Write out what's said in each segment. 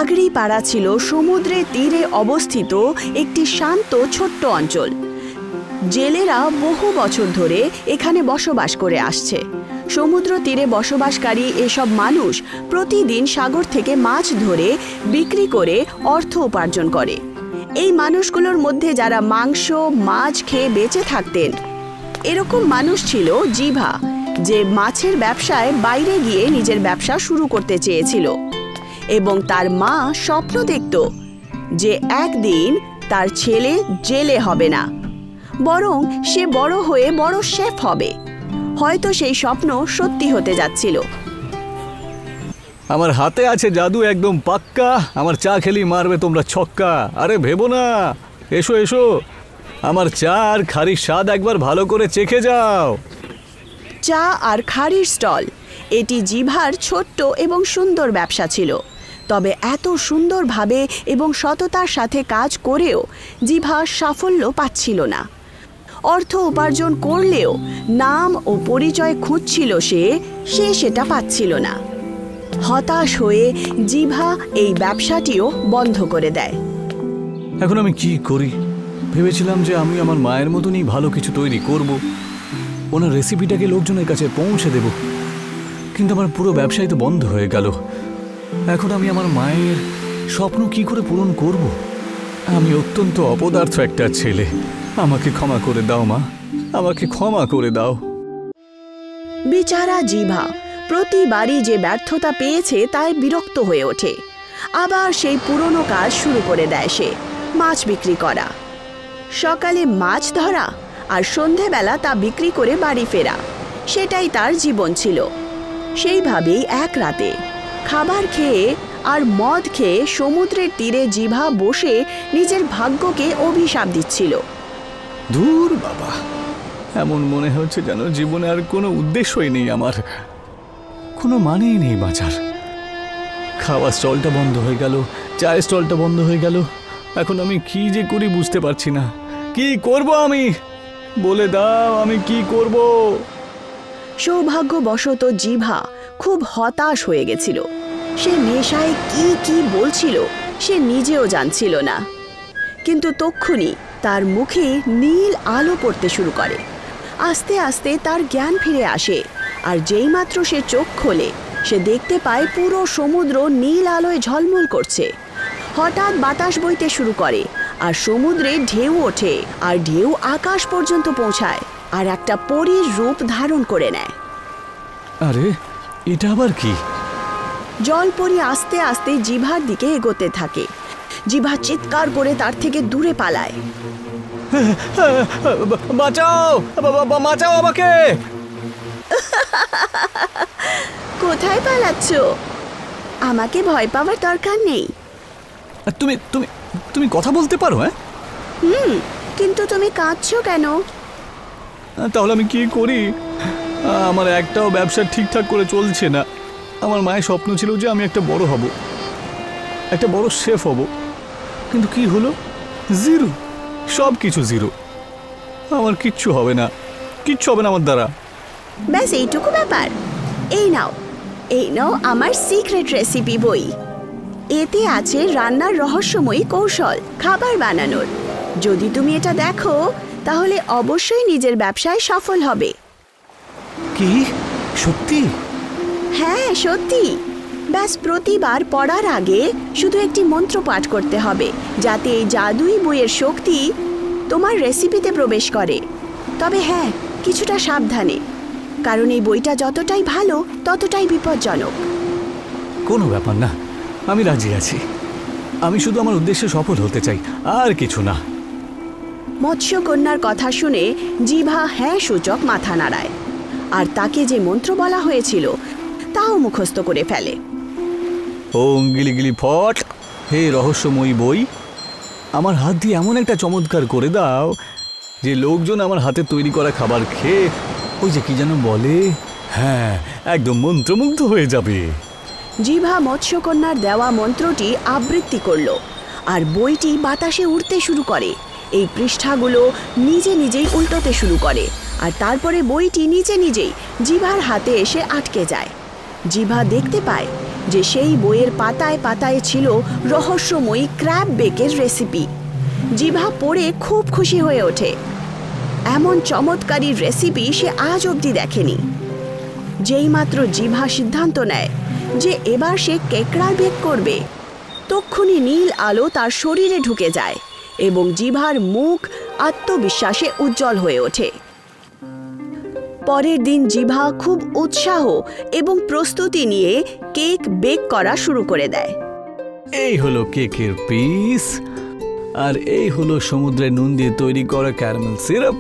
পাগড়িপাড়া ছিল সমুদ্রের তীরে অবস্থিত একটি শান্ত ছোট্ট অঞ্চল। জেলেরা বহু বছর ধরে এখানে বসবাস করে আসছে। সমুদ্র তীরে বসবাসকারী এসব মানুষ প্রতিদিন সাগর থেকে মাছ ধরে বিক্রি করে অর্থ উপার্জন করে। এই মানুষগুলোর মধ্যে যারা মাংস মাছ খেয়ে বেঁচে থাকতেন, এরকম মানুষ ছিল জিভা, যে মাছের ব্যবসায় বাইরে গিয়ে নিজের ব্যবসা শুরু করতে চেয়েছিল এবং তার মা স্বপ্ন দেখত যে একদিন তার ছেলে জেলে হবে না, বরং সে বড় হয়ে বড় শেফ হবে। হয়তো সেই স্বপ্ন সত্যি হতে যাচ্ছিল। আমার হাতে আছে জাদু একদম পাক্কা, আমার চা খেলি মারবে তোমরা ছক্কা। আরে ভেবো না, এসো এসো, আমার চা আর খারির স্বাদ একবার ভালো করে চেখে যাও। চা আর খাড়ির স্টল, এটি জিভার ছোট্ট এবং সুন্দর ব্যবসা ছিল। তবে এত সুন্দরভাবে এবং সততার সাথে কাজ করেও জিভা সাফল্য পাচ্ছিল না। অর্থ উপার্জন করলেও নাম ও পরিচয় খুঁজছিল সে সেটা পাচ্ছিল না। হতাশ হয়ে জিভা এই ব্যবসাটিও বন্ধ করে দেয়। এখন আমি কি করি? ভেবেছিলাম যে আমি আমার মায়ের মতনই ভালো কিছু তৈরি করব, ওনার রেসিপিটাকে লোকজনের কাছে পৌঁছে দেব, কিন্তু আমার পুরো ব্যবসাই তো বন্ধ হয়ে গেল। এখন আমি আমার মায়ের স্বপ্ন কি করে পূরণ করব? আমি অত্যন্ত অপদার্থ একটা ছেলে, আমাকে ক্ষমা করে দাও মা, আমাকে ক্ষমা করে দাও। বেচারা জিভা প্রতিবারই যে ব্যর্থতা পেয়েছে তাই বিরক্ত হয়ে ওঠে। আবার সেই পুরনো কাজ শুরু করে দেয় সে, মাছ বিক্রি করা। সকালে মাছ ধরা আর সন্ধেবেলা তা বিক্রি করে বাড়ি ফেরা, সেটাই তার জীবন ছিল। সেইভাবেই এক রাতে খাবার খেয়ে আর মদ খেয়ে সমুদ্রের তীরে জিভা বসে নিজের ভাগ্যকে অভিশাপ দিচ্ছিল। দূর বাবা, এমন মনে হচ্ছে যেন জীবনে আর কোনো উদ্দেশ্যই নেই, আমার কোনো মানেই নেই বাঁচার। খাওয়ার স্টলটা বন্ধ হয়ে গেল, চায়ের স্টলটা বন্ধ হয়ে গেল। এখন আমি কি যে করি বুঝতে পারছি না। কি করব আমি? বলে দাও, আমি কি করব? সৌভাগ্যবশত জিভা খুব হতাশ হয়ে গেছিল। সে নেশায় কি কি বলছিল সে নিজেও জানছিল না, কিন্তু তক্ষুনি তার মুখে নীল আলো পড়তে শুরু করে। আস্তে আস্তে তার জ্ঞান ফিরে আসে, আর যেইমাত্র সে চোখ খোলে সে দেখতে পায় পুরো সমুদ্র নীল আলোয় ঝলমল করছে। হঠাৎ বাতাস বইতে শুরু করে আর সমুদ্রে ঢেউ ওঠে, আর ঢেউ আকাশ পর্যন্ত পৌঁছায় আর একটা পরীর রূপ ধারণ করে নেয়। আরে এটা আবার কি? জলপরী আস্তে আস্তে জিভার দিকে এগোতে থাকে। জিভা চিৎকার করে তার থেকে দূরে পালায়। বাঁচাও, বাঁচাও আমাকে! কোথায় পালাচ্ছ? আমাকে ভয় পাওয়ার দরকার নেই। তুমি তুমি তুমি কথা বলতে পারো? হ্যাঁ, কিন্তু তুমি কাঁদছো কেন? তাহলে আমি কি করি? আমার একটাও ব্যবসা ঠিকঠাক করে চলছে না। আমার মায়ের স্বপ্ন ছিল যে আমি একটা বড় হব, একটা বড় শেফ হব, কিন্তু কি হলো? জিরো, সব কিছু জিরো। আমার কিচ্ছু হবে না, কিচ্ছু হবে না আমার দ্বারা। ব্যাস এইটুকু ব্যাপার? এই নাও, এই নাও আমার সিক্রেট রেসিপি বই। এতে আছে রান্নার রহস্যময়ী কৌশল খাবার বানানোর। যদি তুমি এটা দেখো তাহলে অবশ্যই নিজের ব্যবসায় সফল হবে। কি সত্যি? হ্যাঁ সত্যি। ব্যাস প্রতিবার পড়ার আগে শুধু একটি মন্ত্র পাঠ করতে হবে, যাতে এই জাদুই বইয়ের শক্তি তোমার রেসিপিতে প্রবেশ করে। তবে হ্যাঁ, কিছুটা সাবধানে, কারণ এই বইটা যতটাই ভালো ততটাই বিপজ্জনক। কোনো ব্যাপার না, আমি রাজি আছি। আমি শুধু আমার উদ্দেশ্যে সফল হতে চাই, আর কিছু না। মৎস্যকন্যার কথা শুনে জিভা হ্যাঁ সূচক মাথা নাড়ায়, আর তাকে যে মন্ত্র বলা হয়েছিল তাও মুখস্থ করে ফেলে। ওম গিলি গিলি ফট, হে রহস্যময়ী বই, আমার হাত দিয়ে এমন একটা চমৎকার করে দাও যে লোকজন আমার হাতে তৈরি করা খাবার খেয়ে ওই যে কি যেন বলে, হ্যাঁ, একদম মন্ত্রমুগ্ধ হয়ে যাবে। জিভা মৎস্যকন্যার দেওয়া মন্ত্রটি আবৃত্তি করল, আর বইটি বাতাসে উড়তে শুরু করে। এই পৃষ্ঠাগুলো নিজে নিজেই উল্টোতে শুরু করে, আর তারপরে বইটি নিজে নিজেই জিভার হাতে এসে আটকে যায়। জিভা দেখতে পায় যে সেই বইয়ের পাতায় পাতায় ছিল রহস্যময়ী ক্র্যাব বেকের রেসিপি। জিভা পড়ে খুব খুশি হয়ে ওঠে। এমন চমৎকারী রেসিপি সে আজ অবধি দেখেনি। যেইমাত্র জিভা সিদ্ধান্ত নেয় যে এবার সে কেকড়ার বেক করবে, তক্ষুনি নীল আলো তার শরীরে ঢুকে যায় এবং জিভার মুখ আত্মবিশ্বাসে উজ্জ্বল হয়ে ওঠে। পরের দিন জিভা খুব উৎসাহ এবং প্রস্তুতি নিয়ে কেক বেক করা শুরু করে দেয়। এই হলো কেকের পিস, আর এই হলো সমুদ্রের নুন দিয়ে তৈরি করা ক্যারামেল সিরাপ,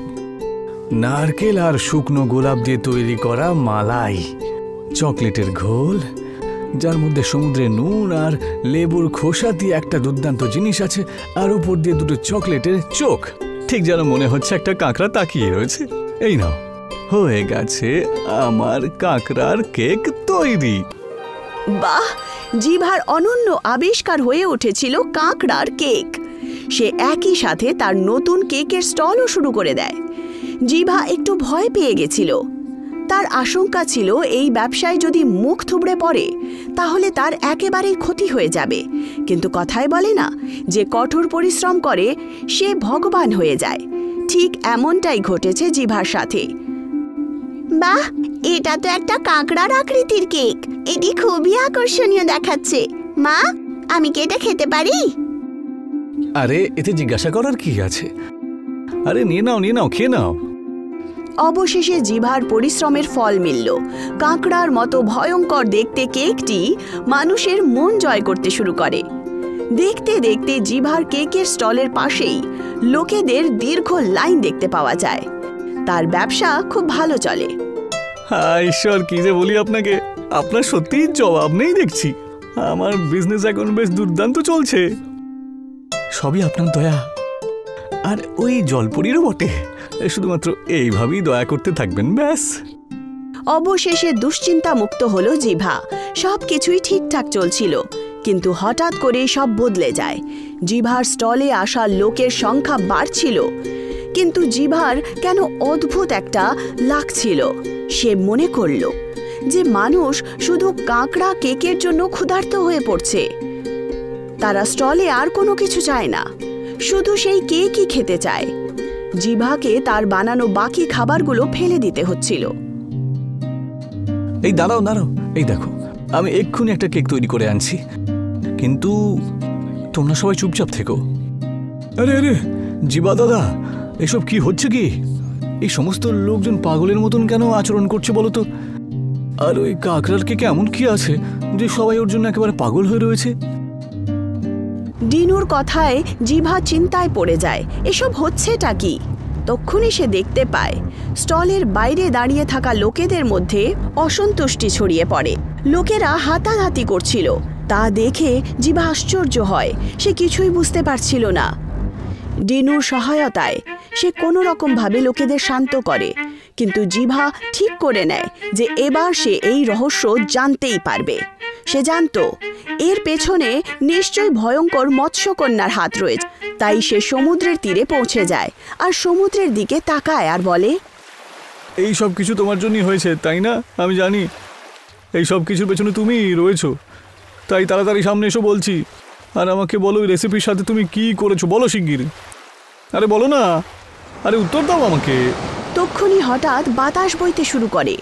নারকেল আর শুকনো গোলাপ দিয়ে তৈরি করা মালাই, চকলেটের ঘোল যার মধ্যে সমুদ্রের নুন আর লেবুর খোসা দিয়ে একটা দুর্দান্ত জিনিস আছে, আর উপর দিয়ে দুটো চকলেটের চোখ, ঠিক যেন মনে হচ্ছে একটা কাঁকড়া তাকিয়ে রয়েছে। এই নাও, হয়ে গেছে আমার কাঁকড়ার কেক তৈরি। বাহ! জিভার অনন্য আবিষ্কার হয়ে উঠেছিল কাঁকড়ার কেক। সে একই সাথে তার নতুন কেকের স্টলও শুরু করে দেয়। জিভা একটু ভয় পেয়ে গেছিল। তার আশঙ্কা ছিল এই ব্যবসায় যদি মুখ থুবড়ে পড়ে তাহলে তার একেবারেই ক্ষতি হয়ে যাবে। কিন্তু কথায় বলে না, যে কঠোর পরিশ্রম করে সে ভগবান হয়ে যায়। ঠিক এমনটাই ঘটেছে জিভার সাথে। বাহ, এটা তো একটা কাঁকড়ার আকৃতির কেক। এটি খুবই আকর্ষণীয় দেখাচ্ছে। মা, আমি কি এটা খেতে পারি? আরে এতে জিজ্ঞাসা করার কি আছে? আরে নিয়ে নাও, খেয়ে নাও। অবশেষে জিভার পরিশ্রমের ফল মিলল। কাঁকড়ার মতো ভয়ঙ্কর দেখতে কেকটি মানুষের মন জয় করতে শুরু করে। দেখতে দেখতে জিভার কেকের স্টলের পাশেই লোকেদের দীর্ঘ লাইন দেখতে পাওয়া যায়। তার ব্যবসা খুব ভালো চলে। হায় ঈশ্বর, কি যে বলি আপনাকে, আপনার সত্যিই জবাব নেই দেখছি। আমার বিজনেস এখন বেশ দুর্দান্ত চলছে, সবই আপনার দয়া। আর ওই জলপরিরও বটে, শুধুমাত্র এইভাবেই দয়া করতে থাকবেন, ব্যাস। অবশেষে দুশ্চিন্তা মুক্ত হলো জিভা। সবকিছুই ঠিকঠাক চলছিল, কিন্তু হঠাৎ করে সব বদলে যায়। জিভার স্টলে আসা লোকের সংখ্যা বাড়ছিল, কিন্তু জিভার কেন অদ্ভুত একটা লাগছিল। সে মনে করল যে মানুষ শুধু কাঁকড়া কেকের জন্য ক্ষুধার্ত হয়ে পড়ছে। তারা স্টলে আর কোনো কিছু চায় না, শুধু সেই কেকই খেতে চায়। জিভাকে তার বানানো বাকি খাবারগুলো ফেলে দিতে হচ্ছিল। এই দাঁড়াও, এই দেখো, আমি এক্ষুনি একটা কেক তৈরি করে আনছি, কিন্তু তোমরা সবাই চুপচাপ থেকো। আরে জিভা দাদা, এসব কি হচ্ছে কি? এই সমস্ত লোকজন পাগলের মতন কেন আচরণ করছে বলো তো? আর ওই কাঁকড়ার কেকে এমন কি আছে যে সবাই ওর জন্য একেবারে পাগল হয়ে রয়েছে? ডিনুর কথায় জিভা চিন্তায় পড়ে যায়, এসব হচ্ছেটা কি? তক্ষুনি সে দেখতে পায় স্টলের বাইরে দাঁড়িয়ে থাকা লোকেদের মধ্যে অসন্তুষ্টি ছড়িয়ে পড়ে। লোকেরা হাতাহাতি করছিল। তা দেখে জিভা আশ্চর্য হয়। সে কিছুই বুঝতে পারছিল না। ডিনুর সহায়তায় সে কোনো রকমভাবে লোকেদের শান্ত করে, কিন্তু জিভা ঠিক করে নেয় যে এবার সে এই রহস্য জানতেই পারবে। সে জানত এর পেছনে নিশ্চয়ই ভয়ঙ্কর মৎস্যকন্যার হাত রয়েছে। তাই সে সমুদ্রের তীরে পৌঁছে যায় আর সমুদ্রের দিকে তাকায় আর বলে, এই সব কিছু তোমার জন্যই হয়েছে, তাই না? আমি জানি এই সব কিছুর পেছনে তুমি রয়েছো, তাই তাড়াতাড়ি সামনে এসো বলছি। আর আমাকে বলো, ওই রেসিপির সাথে তুমি কি করেছো, বলো শিগগির। আরে বলো না, আরে উত্তর দাও আমাকে। তক্ষুনি হঠাৎ বাতাস বইতে শুরু করে,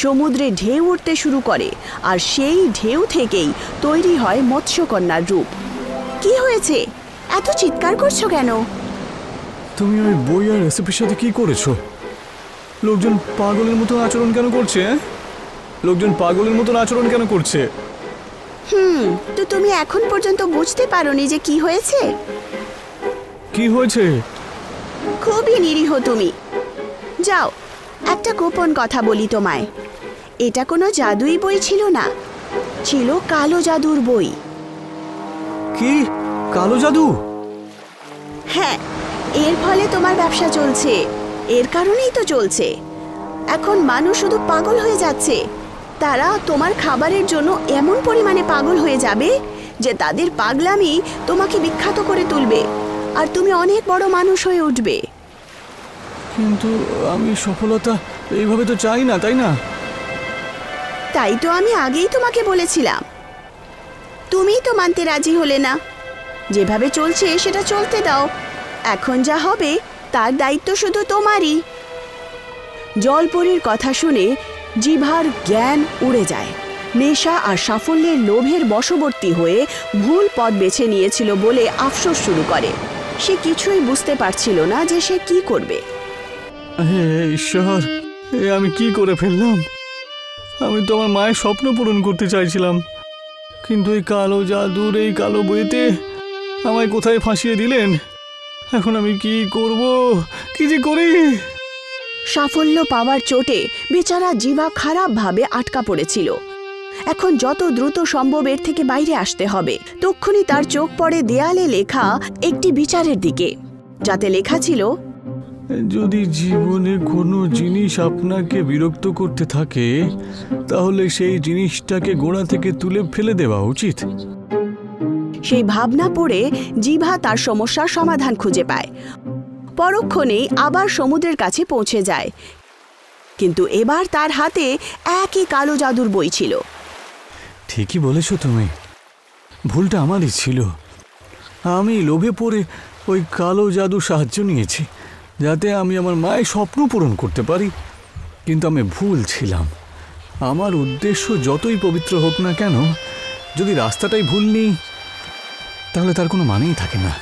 সমুদ্রে ঢেউ উঠতে শুরু করে, আর সেই ঢেউ থেকেই তৈরি হয় মৎস্যকন্যার রূপ। কি হয়েছে? এত চিৎকার করছো কেন? তুমি ওই বই আর রেসিপির সাথে কি করেছো? লোকজন পাগলের মতো আচরণ কেন করছে? লোকজন পাগলের মতন আচরণ কেন করছে? তো তুমি এখন পর্যন্ত বুঝতে পারোনি যে কি হয়েছে? কি হয়েছে? খুবই নিরীহ তুমি। যাও, একটা গোপন কথা বলি তোমায়। এটা কোনো জাদুই বই ছিল না, ছিল কালো জাদুর বই। কি? কালো জাদু? হ্যাঁ, এর ফলে তোমার ব্যবসা চলছে। এর কারণেই তো চলছে। এখন মানুষ শুধু পাগল হয়ে যাচ্ছে। তারা তোমার খাবারের জন্য এমন পরিমাণে পাগল হয়ে যাবে যে তাদের পাগলামি তোমাকে বিখ্যাত করে তুলবে, আর তুমি অনেক বড় মানুষ হয়ে উঠবে। কিন্তু আমি সফলতা এইভাবে তো চাই না, তাই না? তাই তো আমি আগেই তোমাকে বলেছিলাম, তুমিই তো মানতে রাজি হলে না। যেভাবে চলছে সেটা চলতে দাও। এখন যা হবে তার দায়িত্ব শুধু তোমারই। জলপরীর কথা শুনে জিভার জ্ঞান উড়ে যায়। নেশা আর সাফল্যের লোভের বশবর্তী হয়ে ভুল পথ বেছে নিয়েছিল বলে আফসোস শুরু করে। সে কিছুই বুঝতে পারছিল না যে সে কি করবে। হে ঈশ্বর, আমি কি করে ফেললাম? আমি তো আমার মায়ের স্বপ্ন পূরণ করতে চাইছিলাম, কিন্তু এই কালো জাদুর এই কালো বইতে আমায় কোথায় ফাঁসিয়ে দিলেন। এখন আমি কি করব, কি যে করি? সাফল্য পাওয়ার চোটে বেচারা জিভা খারাপভাবে আটকা পড়েছিল। এখন যত দ্রুত সম্ভব এর থেকে বাইরে আসতে হবে। তক্ষুনি তার চোখ পড়ে দেয়ালে লেখা একটি বিচারের দিকে, যাতে লেখা ছিল, যদি জীবনে কোনো জিনিস আপনাকে বিরক্ত করতে থাকে তাহলে সেই জিনিসটাকে গোড়া থেকে তুলে ফেলে দেওয়া উচিত। সেই ভাবনা পড়ে জিভা তার সমস্যার সমাধান খুঁজে পায়। পরক্ষণেই আবার সমুদ্রের কাছে পৌঁছে যায়, কিন্তু এবার তার হাতে একই কালো জাদুর বই ছিল। ঠিকই বলেছো তুমি, ভুলটা আমারই ছিল। আমি লোভে পড়ে ওই কালো জাদুর সাহায্য নিয়েছি যাতে আমি আমার মায়ের স্বপ্ন পূরণ করতে পারি, কিন্তু আমি ভুল ছিলাম। আমার উদ্দেশ্য যতই পবিত্র হোক না কেন, যদি রাস্তাটাই ভুল নিই তাহলে তার কোনো মানেই থাকে না।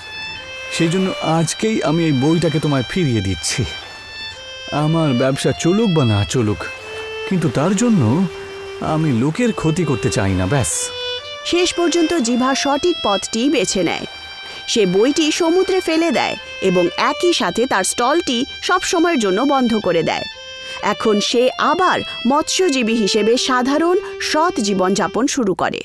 সেই জন্য আজকেই আমি এই বইটাকে তোমায় ফিরিয়ে দিচ্ছি। আমার ব্যবসা চলুক বা না চলুক, কিন্তু তার জন্য আমি লোকের ক্ষতি করতে চাই না, ব্যাস। শেষ পর্যন্ত জিভা সঠিক পথটি বেছে নেয়। সে বইটি সমুদ্রে ফেলে দেয় এবং একই সাথে তার স্টলটি সবসময়ের জন্য বন্ধ করে দেয়। এখন সে আবার মৎস্যজীবী হিসেবে সাধারণ সৎ জীবনযাপন শুরু করে।